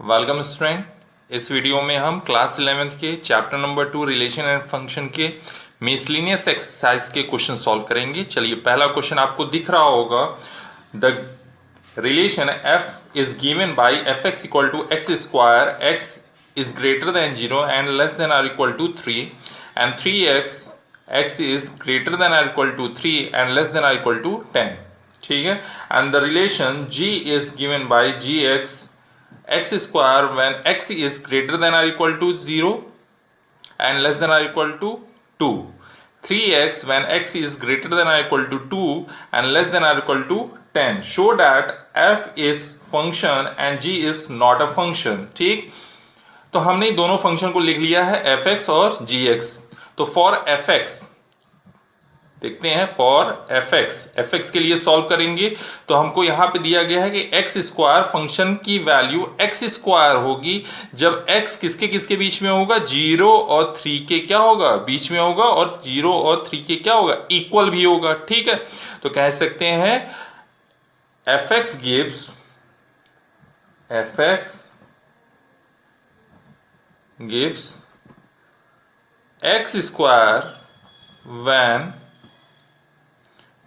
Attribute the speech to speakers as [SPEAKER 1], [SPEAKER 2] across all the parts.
[SPEAKER 1] Welcome student. इस video में हम क्लास 11th के chapter number 2 relation and function के मिसलिनियस एक्सरसाइज के क्वेश्चन सॉल्व करेंगे। चलिए, पहला क्वेश्चन आपको दिख रहा होगा। The relation f is given by F X equal to x square, X is greater than 0 and less than or equal to 3 and 3x is greater than or equal to 3 and less than or equal to 10। ठीक है। And the relation g is given bye x square when x is greater than or equal to 0 and less than or equal to 2, 3x when x is greater than or equal to 2 and less than or equal to 10. Show that f is function and g is not a function. ठीक, तो हमने दोनों function को लिख लिया है fx और gx। तो फॉर fx देखते हैं, फॉर fx के लिए सॉल्व करेंगे तो हमको यहां पे दिया गया है कि एक्स स्क्वायर फंक्शन की वैल्यू एक्स स्क्वायर होगी जब x किसके किसके बीच में होगा, 0 और 3 के क्या होगा, बीच में होगा, और 0 और 3 के क्या होगा, इक्वल भी होगा। ठीक है, तो कह सकते हैं fx gives x square when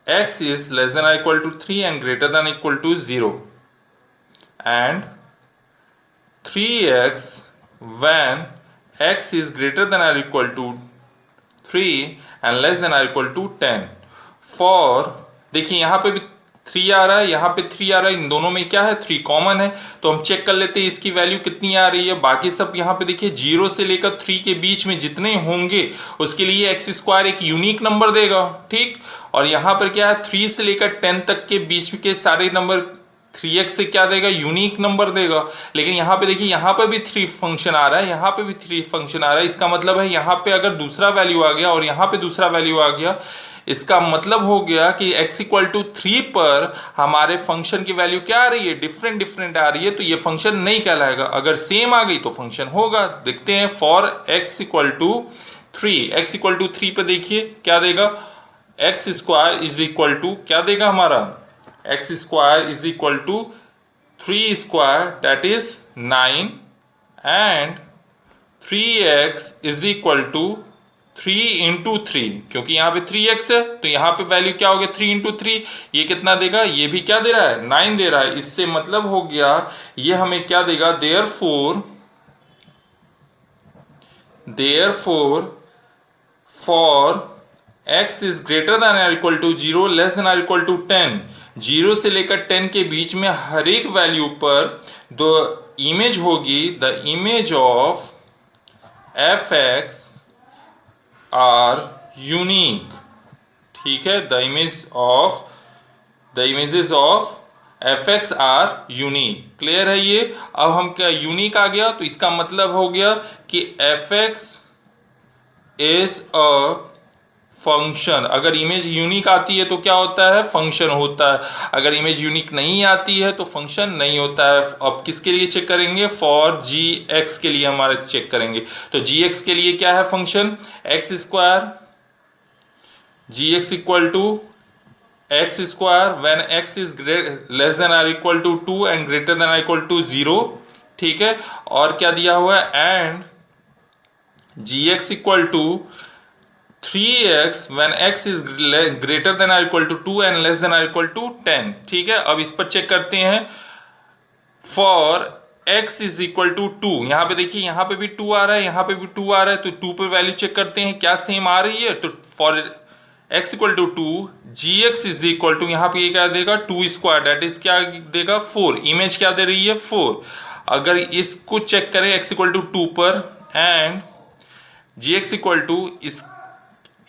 [SPEAKER 1] x is less than or equal to 3 and greater than or equal to 0 and 3x when x is greater than or equal to 3 and less than or equal to 10। for देखिए यहाँ पे भी 3 आ रहा है, यहाँ पे 3 आ रहा है, इन दोनों में क्या है, 3 कॉमन है। तो हम चेक कर लेते हैं इसकी वैल्यू कितनी आ रही है। बाकी सब यहाँ पे देखिए 0 से लेकर 3 के बीच में जितने होंगे उसके लिए एक्स स्क्वायर एक यूनिक नंबर देगा। ठीक, और यहाँ पर क्या है, 3 से लेकर 10 तक के बीच के सारे नंबर 3x से क्या देगा, यूनिक नंबर देगा। लेकिन यहाँ पे देखिए, यहाँ पे भी 3 फंक्शन आ रहा है, यहाँ पे भी 3 फंक्शन आ रहा है। इसका मतलब है यहाँ पे अगर दूसरा वैल्यू आ गया और यहाँ पे दूसरा वैल्यू आ गया, इसका मतलब हो गया कि x इक्वल टू 3 पर हमारे फंक्शन की वैल्यू क्या आ रही है, डिफरेंट आ रही है, तो ये फंक्शन नहीं कहलाएगा। अगर सेम आ गई तो फंक्शन होगा। देखते हैं, फॉर x इक्वल टू 3 पे देखिए क्या देगा, X square is equal to क्या देगा हमारा, X square is equal to 3 square that is 9 and 3x is equal to 3 into 3, क्योंकि यहाँ पे 3x है तो यहाँ पे वैल्यू क्या हो गया, 3 इंटू 3, ये कितना देगा, ये भी क्या दे रहा है, 9 दे रहा है। इससे मतलब हो गया ये हमें क्या देगा, therefore for x is greater than और इक्वल टू 0 लेस देन और इक्वल टू 10, 0 से लेकर 10 के बीच में हर एक वैल्यू पर द इमेज होगी, the image of fx are unique. ठीक है, the images of fx are unique. Clear है ये। अब हम क्या, यूनिक आ गया तो इसका मतलब हो गया कि fx इज अ फंक्शन। अगर इमेज यूनिक आती है तो क्या होता है, फंक्शन होता है। अगर इमेज यूनिक नहीं आती है तो फंक्शन नहीं होता है। अब किसके लिए चेक करेंगे, फॉर gx के लिए हमारे चेक करेंगे। तो gx के लिए क्या है function, x square, gx equal to x square when x is less than और equal to 2 and greater than और इक्वल टू 0। ठीक है, और क्या दिया हुआ है, and gx equal to 3x when x is greater than or equal to 2 and less than or equal to 10। ठीक है, अब इस पर चेक करते हैं, for x is equal to 2, यहाँ पे देखिए यहाँ पे भी 2 आ रहा है, यहाँ पे भी 2 आ रहा है, तो 2 पर वैल्यू चेक करते हैं क्या सेम आ रही है। तो for x equal to 2 gx is equal to, यहाँ पे क्या देगा, 2 स्क्वायर दैट इज क्या देगा, 4। इमेज क्या दे रही है, 4। अगर इसको चेक करें x इक्वल टू 2 पर एंड gx इक्वल टू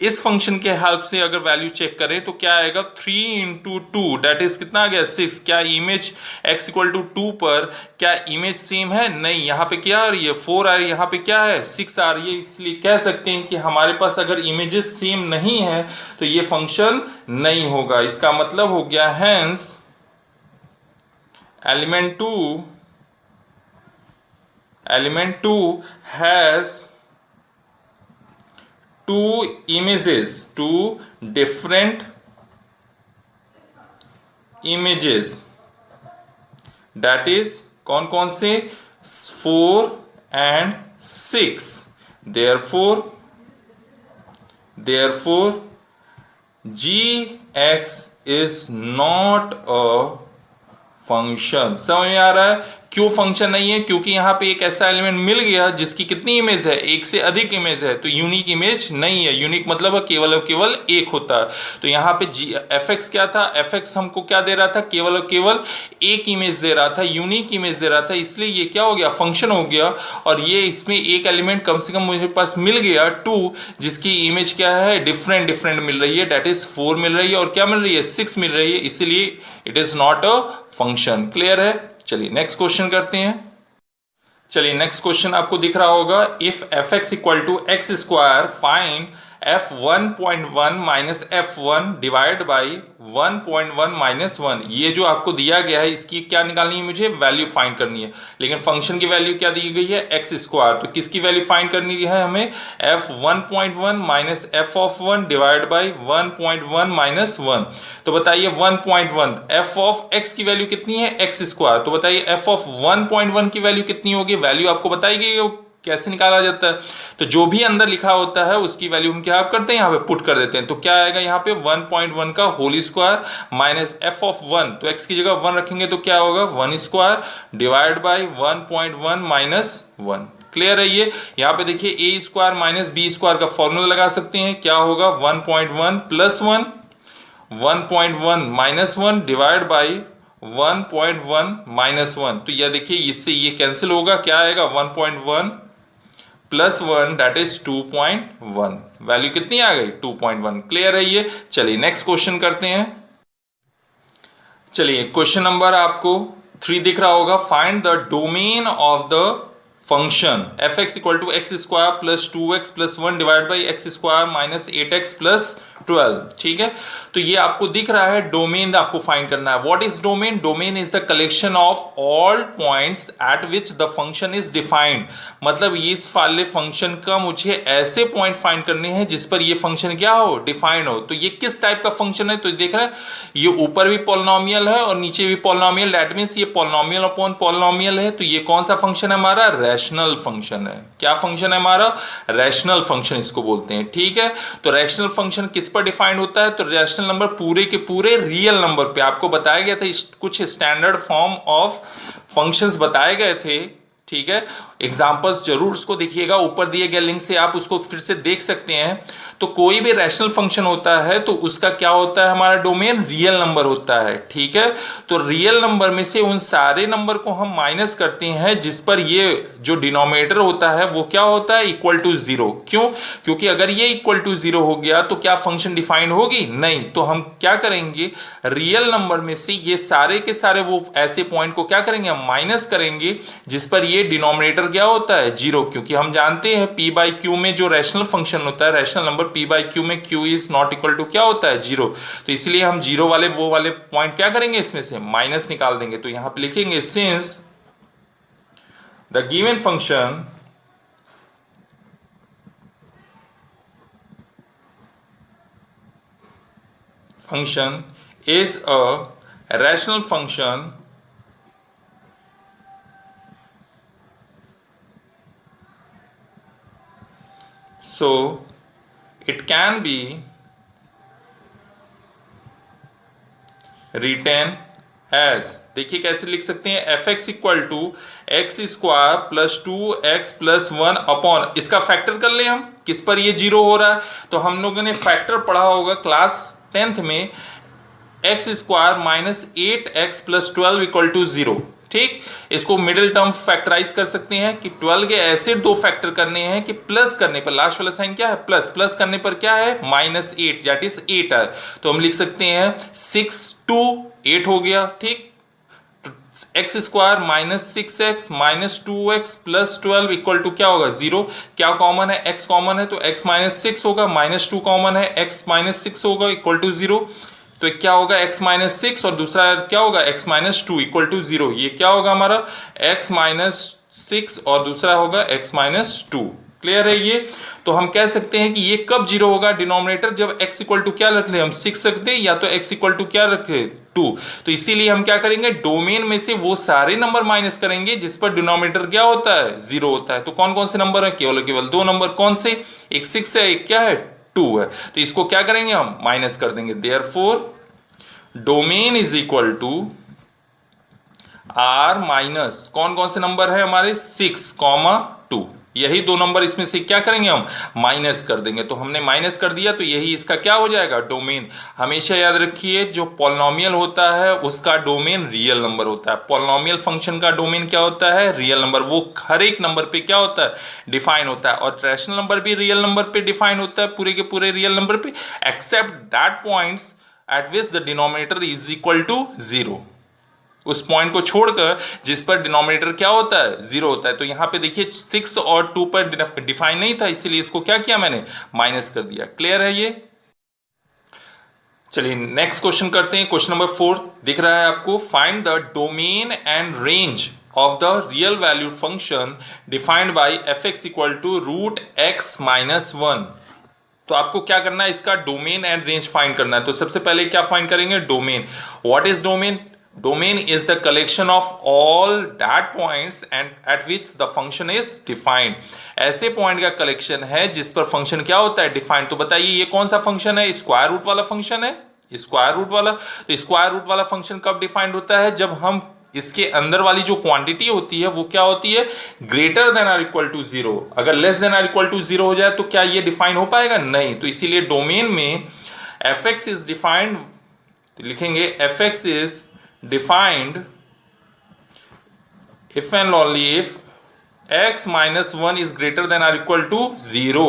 [SPEAKER 1] इस फंक्शन के हेल्प से अगर वैल्यू चेक करें तो क्या आएगा, 3 इंटू 2 दैट इज कितना आ गया, 6। क्या इमेज x इक्वल टू 2 पर क्या इमेज सेम है, नहीं। यहाँ पे क्या आ रही है, 4 आ रही है, यहाँ पे क्या है, 6 आ रही है। इसलिए कह सकते हैं कि हमारे पास अगर इमेजेस सेम नहीं है तो ये फंक्शन नहीं होगा। इसका मतलब हो गया hence element 2 has two different images, that is कौन कौन से, 4 and 6. Therefore gx is not a function. समझ में आ रहा है क्यों फंक्शन नहीं है? क्योंकि यहाँ पे एक ऐसा एलिमेंट मिल गया जिसकी कितनी इमेज है, एक से अधिक इमेज है, तो यूनिक इमेज नहीं है। यूनिक मतलब केवल और केवल एक होता है। तो यहाँ पे एफ एक्स क्या था? एफ एक्स हमको क्या दे रहा था? केवल और केवल एक इमेज दे रहा था, यूनिक इमेज दे रहा था, इसलिए ये क्या हो गया? फंक्शन हो गया। और ये इसमें एक एलिमेंट कम से कम मुझे पास मिल गया 2, जिसकी इमेज क्या है? डिफरेंट डिफरेंट मिल रही है, डेट इज 4 मिल रही है और क्या मिल रही है? 6 मिल रही है, इसीलिए it is not a function. Clear है? चलिए नेक्स्ट क्वेश्चन करते हैं। चलिए नेक्स्ट क्वेश्चन आपको दिख रहा होगा, if F X equal to x square find f1.1 minus f1 divide by 1.1 minus 1। ये जो आपको दिया गया है इसकी क्या निकालनी है? मुझे वैल्यू फाइंड करनी है। लेकिन फंक्शन की वैल्यू क्या दी गई है? X square. तो किसकी वैल्यू फाइंड करनी है हमें? f1.1 minus f of 1 divide by 1.1 minus 1। तो बताइए 1.1 f ऑफ x की वैल्यू कितनी है? X square. तो बताइए f ऑफ 1.1 की वैल्यू कितनी होगी? वैल्यू आपको बताई गई, कैसे निकाला जाता है? तो जो भी अंदर लिखा होता है उसकी वैल्यू हम क्या करते हैं? यहाँ पे पुट कर देते हैं। तो क्या आएगा यहाँ पे? 1.1 का whole square minus f of 1, तो x की जगह 1 रखेंगे तो क्या होगा? 1 square divide by 1.1 minus 1। Clear है? ये यहाँ पे देखिए a square minus B square का फॉर्मूला लगा सकते हैं। क्या होगा? 1.1 plus 1, 1.1 minus 1 divide by 1.1 minus 1। तो यह देखिए इससे ये कैंसिल होगा। क्या आएगा? 1.1 प्लस 1 दैट इज 2.1। वैल्यू कितनी आ गई? 2.1। क्लियर है ये? चलिए नेक्स्ट क्वेश्चन करते हैं। चलिए क्वेश्चन नंबर आपको 3 दिख रहा होगा, find the domain of the function F X equal to x square plus 2x plus 1 divide by X square minus 8x plus 12। ठीक है, तो ये आपको दिख रहा है, डोमेन आपको फाइंड करना है। What is domain? Domain is the collection of all points at which the function is defined. मतलब इस वाले फंक्शन का मुझे ऐसे पॉइंट फाइंड करने हैं जिस पर ये फंक्शन क्या हो? डिफाइंड हो। तो ये किस टाइप का फंक्शन है? तो देख रहे हैं ये ऊपर भी पॉलिनोमियल है और नीचे भी पॉलिनोमियल, दैट मींस ये पॉलिनोमियल अपॉन पॉलिनोमियल है। तो ये कौन सा फंक्शन है हमारा? रैशनल फंक्शन है। क्या फंक्शन है हमारा? रैशनल फंक्शन इसको बोलते हैं। ठीक है, तो रैशनल फंक्शन किस पर डिफाइंड होता है? तो रैशनल नंबर पूरे के पूरे रियल नंबर पे। आपको बताया गया था कुछ स्टैंडर्ड फॉर्म ऑफ फंक्शंस बताए गए थे। ठीक है, एग्जांपल्स जरूर उसको देखिएगा, ऊपर दिए गए लिंक से आप उसको फिर से देख सकते हैं। तो कोई भी रैशनल फंक्शन होता है तो उसका क्या होता है? हमारा डोमेन रियल नंबर होता है। ठीक है, तो रियल नंबर में से उन सारे नंबर को हम माइनस करते हैं जिस पर ये जो डिनोमिनेटर होता है वो क्या होता है? Equal to 0। क्यों? क्योंकि अगर ये इक्वल टू 0 हो गया तो क्या फंक्शन डिफाइंड होगी? नहीं। तो हम क्या करेंगे? रियल नंबर में से ये सारे के सारे वो ऐसे पॉइंट को क्या करेंगे? हम माइनस करेंगे जिस पर ये डिनोमिनेटर क्या होता है? 0। क्योंकि हम जानते हैं p बाई क्यू में जो रैशनल फंक्शन होता है, rational number p by Q में q is not equal to क्या होता है? 0। तो इसलिए हम 0 वाले वो वाले पॉइंट क्या करेंगे? इसमें से माइनस निकाल देंगे। तो यहां पे लिखेंगे since the given function is a rational function, so it can be written as, देखिए कैसे लिख सकते हैं? F X equal to x square plus 2x plus 1 upon, इसका फैक्टर कर ले हम, किस पर ये 0 हो रहा है? तो हम लोगों ने फैक्टर पढ़ा होगा क्लास 10th में, X square minus 8x plus 12 equal to 0। ठीक, इसको मिडिल टर्म फैक्टराइज कर सकते हैं कि 12 के ऐसे दो फैक्टर करने हैं कि प्लस करने पर लास्ट वाला साइन क्या है? प्लस, प्लस करने पर क्या है? माइनस 8, दैट इज 8 है। तो हम लिख सकते हैं 6 2 8 हो गया। ठीक, X square minus 6x minus 2x plus 12 equal to क्या होगा? 0। क्या कॉमन है? x कॉमन है तो x माइनस 6 होगा, माइनस 2 कॉमन है, x माइनस 6 होगा इक्वल टू 0। तो क्या होगा? x माइनस 6 और दूसरा क्या होगा? x minus 2 equal to 0। ये क्या होगा हमारा? x माइनस 6 और दूसरा होगा x माइनस 2। क्लियर है ये? तो हम कह सकते हैं कि ये कब जीरो होगा डिनोमिनेटर, जब x इक्वल टू क्या रख ले हम 6 रख दें, या तो x इक्वल टू क्या रखे 2। तो इसीलिए हम क्या करेंगे, डोमेन में से वो सारे नंबर माइनस करेंगे जिस पर डिनोमिनेटर क्या होता है, जीरो होता है। तो कौन कौन से नंबर है, केवल केवल दो नंबर, कौन से, एक 6 है, एक क्या है 2 है। तो इसको क्या करेंगे हम, माइनस कर देंगे। Therefore domain is equal to R minus कौन कौन से नंबर है हमारे 6, 2, यही दो नंबर इसमें से क्या करेंगे हम, माइनस कर देंगे। तो हमने माइनस कर दिया तो यही इसका क्या हो जाएगा, डोमेन। हमेशा याद रखिए जो पॉलिनोमियल होता है उसका डोमेन रियल नंबर होता है। पॉलिनोमियल फंक्शन का डोमेन क्या होता है, रियल नंबर। वो हर एक नंबर पे क्या होता है, डिफाइन होता है। और रैशनल नंबर भी रियल नंबर पे डिफाइन होता है, पूरे के पूरे रियल नंबर पे, except that points at which the denominator is equal to 0। उस पॉइंट को छोड़कर जिस पर डिनोमिनेटर क्या होता है, 0 होता है। तो यहां पे देखिए 6 और 2 पर डिफाइन नहीं था, इसीलिए इसको क्या किया मैंने, माइनस कर दिया। क्लियर है ये? चलिए नेक्स्ट क्वेश्चन करते हैं। क्वेश्चन नंबर 4 दिख रहा है आपको, find the domain and range of the real value function defined by f(x) equal to √x-1। तो आपको क्या करना है, इसका डोमेन एंड रेंज फाइंड करना है। तो सबसे पहले क्या फाइंड करेंगे, domain. What is domain? Domain is the collection of all that points and at which the function is defined। ऐसे पॉइंट का कलेक्शन है जिस पर फंक्शन क्या होता है, डिफाइंड। तो बताइए ये कौन सा फंक्शन है, स्क्वायर रूट वाला फंक्शन है, स्क्वायर रूट वाला। तो स्क्वायर रूट वाला फंक्शन कब डिफाइंड होता है, जब हम इसके अंदर वाली जो क्वांटिटी होती है वो क्या होती है, greater than or equal to 0। अगर less than or equal to 0 हो जाए तो क्या ये डिफाइन हो पाएगा, नहीं। तो इसीलिए डोमेन में f(x) इज डिफाइंड, तो लिखेंगे f(x) is defined if and only if x-1 is greater than or equal to 0।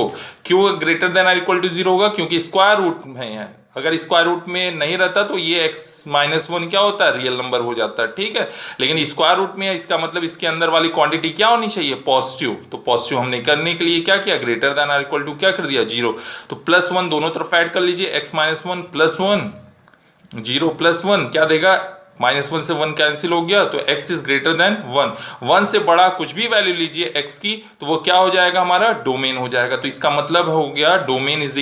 [SPEAKER 1] क्यों greater than or equal to 0 होगा, क्योंकि स्क्वायर रूट में है। अगर स्क्वायर रूट में नहीं रहता तो ये x-1 क्या होता है, रियल नंबर हो जाता है, ठीक है। लेकिन स्क्वायर रूट में है, इसका मतलब इसके अंदर वाली क्वांटिटी क्या होनी चाहिए, पॉजिटिव। तो पॉजिटिव हमने करने के लिए क्या किया, ग्रेटर देन और इक्वल टू क्या कर दिया, 0। तो +1 दोनों तरफ ऐड कर लीजिए, x-1 +1, 0 +1 क्या देगा, -1 से 1 कैंसिल हो गया। तो x इज ग्रेटर देन 1 से बड़ा कुछ भी वैल्यू लीजिए x की, तो वो क्या हो जाएगा, हमारा डोमेन हो जाएगा। तो इसका मतलब हो गया डोमेन इज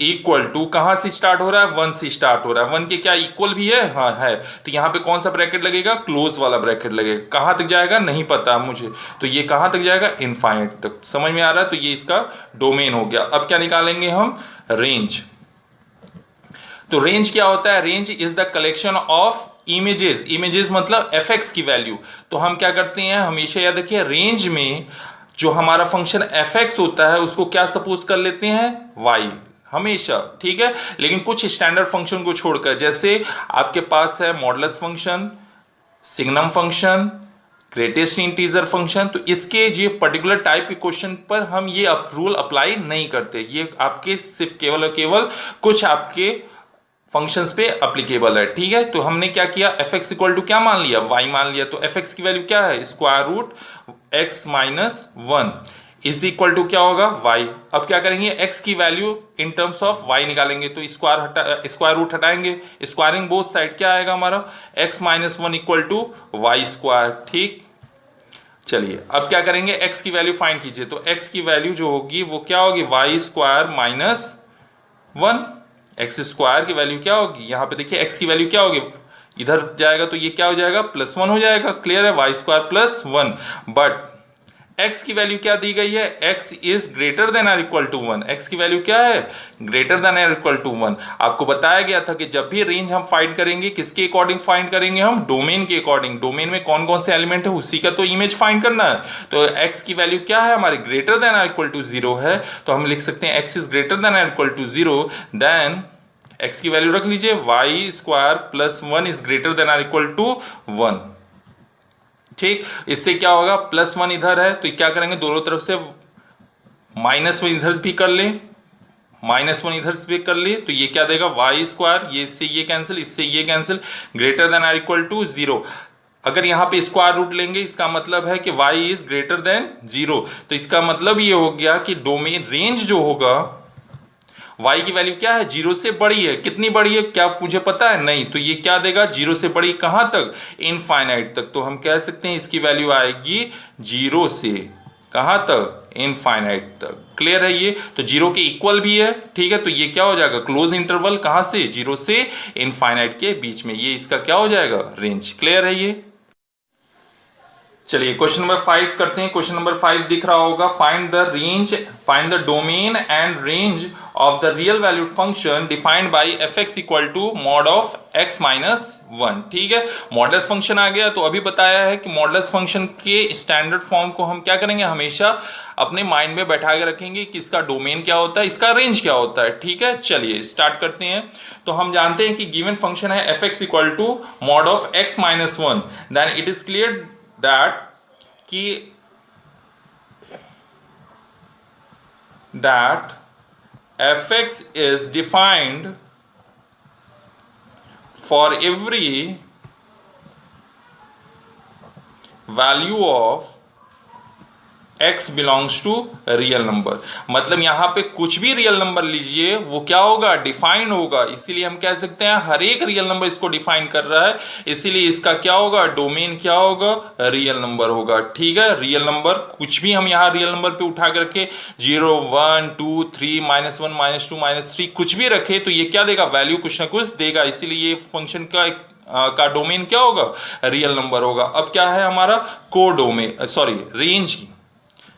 [SPEAKER 1] इक्वल टू कहां से स्टार्ट हो रहा है, 1 से स्टार्ट हो रहा है। 1 के क्या इक्वल भी है, हाँ है। तो यहां पे कौन सा ब्रैकेट लगेगा, क्लोज वाला ब्रैकेट लगेगा। कहां तक जाएगा नहीं पता मुझे, तो ये कहां तक जाएगा, इनफाइनाइट तक। समझ में आ रहा है? तो ये इसका डोमेन हो गया। अब क्या निकालेंगे हम, रेंज। तो रेंज क्या होता है, range is the collection of images. Images मतलब f(x) की वैल्यू। तो हम क्या करते हैं, हमेशा याद रखिए, रेंज में जो हमारा फंक्शन f(x) होता है उसको क्या सपोज कर लेते हैं, y, हमेशा, ठीक है। लेकिन कुछ स्टैंडर्ड फंक्शन को छोड़कर, जैसे आपके पास है modulus function, signum function, greatest integer function, तो इसके ये पर्टिकुलर टाइप के क्वेश्चन पर हम ये रूल अप्लाई नहीं करते। ये आपके सिर्फ केवल और केवल कुछ आपके फंक्शंस पे अप्लीकेबल है, ठीक है। तो हमने क्या किया, f(x) इक्वल टू क्या मान लिया, y मान लिया। तो f(x) की वैल्यू क्या है, square root x-1 is equal to क्या होगा, y। अब क्या करेंगे, x की value in terms of y निकालेंगे। तो स्क्वायर रूट हटाएंगे, स्क्वायरिंग बोथ साइड क्या आएगा हमारा, x-1 इक्वल टू y², ठीक। चलिए अब क्या करेंगे, x की वैल्यू फाइंड कीजिए। तो x की वैल्यू जो होगी वो क्या होगी, y² -1। x² की वैल्यू क्या होगी, यहां पे देखिए x की वैल्यू क्या होगी, इधर जाएगा तो ये क्या हो जाएगा, +1 हो जाएगा। क्लियर है, y² +1। बट x की वैल्यू क्या दी गई है, x इज ग्रेटर देन और इक्वल टू 1। x की वैल्यू क्या है, ग्रेटर देन और इक्वल टू 1। आपको बताया गया था कि जब भी रेंज हम फाइंड करेंगे, किसके अकॉर्डिंग फाइंड करेंगे हम, डोमेन के अकॉर्डिंग। डोमेन में कौन कौन से एलिमेंट है उसी का तो इमेज फाइंड करना है। तो x की वैल्यू क्या है हमारे, ग्रेटर देन और इक्वल टू 0 है। तो हम लिख सकते हैं x इज ग्रेटर देन और इक्वल टू 0, देन x की वैल्यू रख लीजिए, y² +1 इज ग्रेटर देन और इक्वल टू 1, ठीक। इससे क्या होगा, +1 इधर है तो क्या करेंगे, दोनों तरफ से -1 इधर भी कर ले, -1 इधर से भी कर ले, तो ये क्या देगा, y², ये इससे ये कैंसिल, इससे ये कैंसिल, ग्रेटर देन और इक्वल टू 0। अगर यहां पे स्क्वायर रूट लेंगे, इसका मतलब है कि y इज ग्रेटर देन 0। तो इसका मतलब ये हो गया कि डोमेन रेंज जो होगा, y की वैल्यू क्या है, 0 से बड़ी है। कितनी बड़ी है क्या मुझे पता है, नहीं। तो ये क्या देगा, 0 से बड़ी कहां तक, इनफाइनाइट तक। तो हम कह सकते हैं इसकी वैल्यू आएगी 0 से कहाँ तक, इनफाइनाइट तक। क्लियर है ये? तो जीरो के इक्वल भी है, ठीक है। तो ये क्या हो जाएगा, क्लोज इंटरवल, कहाँ से, जीरो से इनफाइनाइट के बीच में, ये इसका क्या हो जाएगा, रेंज। क्लियर है ये? चलिए क्वेश्चन नंबर 5 करते हैं। क्वेश्चन नंबर 5 दिख रहा होगा, find the domain and range of the real valued function defined by F X equal to mod of X minus 1। ठीक है, मॉडुलस फंक्शन आ गया। तो अभी बताया है कि मॉडुलस फंक्शन के स्टैंडर्ड फॉर्म को हम क्या करेंगे, हमेशा अपने माइंड में बैठा के रखेंगे कि इसका डोमेन क्या होता है, इसका रेंज क्या होता है। ठीक है, चलिए स्टार्ट करते हैं। तो हम जानते हैं कि गिवन फंक्शन है F X equal to mod of X minus 1, then it is clear that fx is defined for every value of x belongs to real number. मतलब यहां पे कुछ भी रियल नंबर लीजिए, वो क्या होगा, डिफाइन होगा। इसीलिए हम कह सकते हैं हर एक रियल नंबर इसको डिफाइन कर रहा है, इसीलिए इसका क्या होगा, डोमेन क्या होगा, रियल नंबर होगा। ठीक है, रियल नंबर कुछ भी हम यहाँ रियल नंबर पे उठा करके 0 1 2 3 -1 -2 -3 कुछ भी रखे तो ये क्या देगा, वैल्यू कुछ ना कुछ देगा। इसीलिए ये फंक्शन का डोमेन क्या होगा, रियल नंबर होगा। अब क्या है हमारा को डोमेन, सॉरी रेंज की।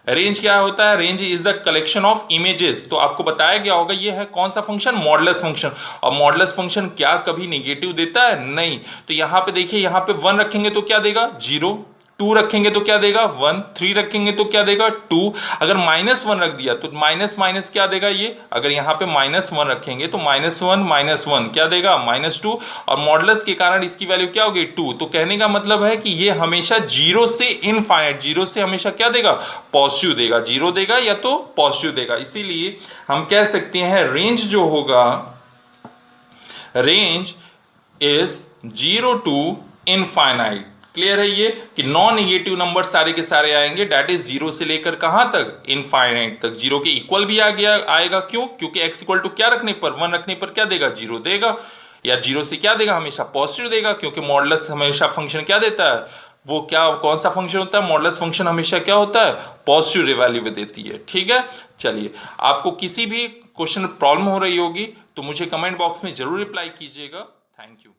[SPEAKER 1] रेंज क्या होता है, range is the collection of images. तो आपको बताया गया होगा ये है कौन सा फंक्शन, मॉडुलस फंक्शन। और मॉडुलस फंक्शन क्या कभी नेगेटिव देता है, नहीं। तो यहां पे देखिए, यहां पे 1 रखेंगे तो क्या देगा, 0, 2 रखेंगे तो क्या देगा 1, 3 रखेंगे तो क्या देगा 2। अगर -1 रख दिया तो माइनस माइनस क्या देगा ये, अगर यहाँ पे -1 रखेंगे तो -1 क्या देगा, -2। और मॉडुलस के कारण इसकी वैल्यू क्या होगी, 2। तो कहने का मतलब है कि ये हमेशा 0 से इनफाइनाइट, 0 से हमेशा क्या देगा, पॉजिटिव देगा, 0 देगा या तो पॉजिटिव देगा। इसीलिए हम कह सकते हैं रेंज जो होगा, रेंज इज 0 टू इनफाइनाइट। क्लियर है ये कि नॉन निगेटिव नंबर सारे के सारे आएंगे, डेट इज 0 से लेकर कहां तक, इनफाइनाइट तक। 0 के इक्वल भी आ गया आएगा, क्यों, क्योंकि x इक्वल टू क्या रखने पर, 1 रखने पर क्या देगा, 0 देगा। या 0 से क्या देगा, हमेशा पॉजिटिव देगा, क्योंकि मॉडुलस हमेशा फंक्शन क्या देता है, वो क्या, कौन सा फंक्शन होता है, मॉडुलस फंक्शन हमेशा क्या होता है, पॉजिटिव वैल्यू देती है। ठीक है, चलिए आपको किसी भी क्वेश्चन प्रॉब्लम हो रही होगी तो मुझे कमेंट बॉक्स में जरूर रिप्लाई कीजिएगा। Thank you.